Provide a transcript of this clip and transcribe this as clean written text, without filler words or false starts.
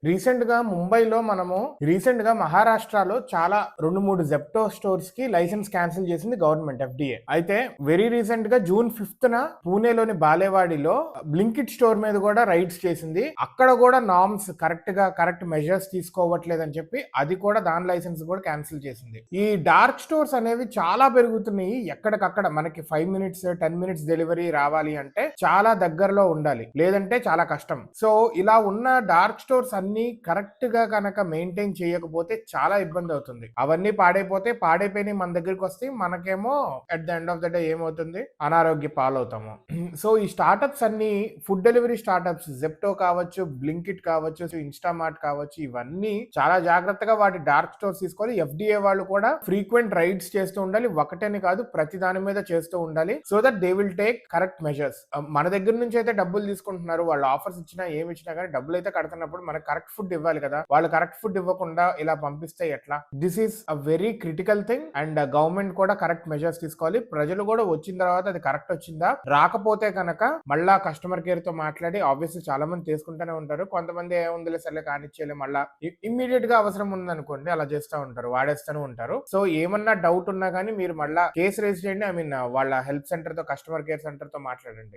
Recent గా ముంబైలో మనము మహారాష్ట్రలో చాలా 2, 3 జెప్టో స్టోర్స్ కి లైసెన్స్ క్యాన్సిల్ చేసింది గవర్నమెంట్ ఎఫ్డిఏ. అయితే వెరీ రీసెంట్ గా జూన్ 5న పూణేలోని బాలేవాడిలో బ్లింకిట్ స్టోర్ మీద కూడా రైడ్స్ చేసింది. అక్కడ కూడా నార్మ్స్ కరెక్ట్ మెజర్స్ తీసుకోవట్లేదని చెప్పి అది కూడా దాని లైసెన్స్ కూడా క్యాన్సిల్ చేసింది. ఈ డార్క్ స్టోర్స్ అనేవి చాలా పెరుగుతున్నాయి. ఎక్కడికక్కడ మనకి 5 మినిట్స్ 10 మినిట్స్ డెలివరీ రావాలి అంటే చాలా దగ్గరలో ఉండాలి, లేదంటే చాలా కష్టం. సో ఇలా ఉన్న డార్క్ స్టోర్స్ అన్ని కరెక్ట్ గా కనుక మెయింటైన్ చేయకపోతే చాలా ఇబ్బంది అవుతుంది. అవన్నీ పాడైపోయినాయి మన దగ్గరికి వస్తాయి. మనకేమో at the end of the day ఏమవుతుంది, అనారోగ్య పాలవుతాము. సో ఈ స్టార్టప్స్ అన్ని, ఫుడ్ డెలివరీ స్టార్టప్స్, జెప్టో కావచ్చు, బ్లింకిట్ కావచ్చు, ఇన్స్టామార్ట్ కావచ్చు, ఇవన్నీ చాలా జాగ్రత్తగా వాటి డార్క్ స్టోర్స్ తీసుకోవాలి. ఎఫ్డిఏ వాళ్ళు కూడా ఫ్రీక్వెంట్ రైడ్స్ చేస్తూ ఉండాలి. ఒకటని కాదు, ప్రతి దాని మీద చేస్తూ ఉండాలి. So that they will take correct measures. మన దగ్గర నుంచి అయితే డబ్బులు తీసుకుంటున్నారు, వాళ్ళు ఆఫర్స్ ఇచ్చినా ఏమి ఇచ్చినా కానీ డబ్బులు అయితే కడుతున్నప్పుడు మనకు కరెక్ట్ ఫుడ్ ఇవ్వాలి కదా. వాళ్ళు కరెక్ట్ ఫుడ్ ఇవ్వకుండా ఇలా పంపిస్తే ఎట్లా? This is a very critical thing. And government కూడా కరెక్ట్ మెజర్స్ తీసుకోవాలి. ప్రజలు కూడా వచ్చిన తర్వాత అది కరెక్ట్ వచ్చిందా, రాకపోతే కనుక మళ్ళా కస్టమర్ కేర్ తో మాట్లాడి, ఆబ్వియస్లీ చాలా మంది తీసుకుంటూనే ఉంటారు. కొంతమంది ఏముందిలే సర్లే కానిచ్చేలే, మళ్ళా ఇమ్మీడియట్ గా అవసరం ఉందనుకోండి అలా చేస్తూ ఉంటారు, వాడేస్తూనే ఉంటారు. సో ఏమన్నా డౌట్ ఉన్నా కానీ మీరు మళ్ళా కేసు రేజ్ చేయండి. వాళ్ళ హెల్ప్ సెంటర్ తో, కస్టమర్ కేర్ సెంటర్ తో మాట్లాడండి.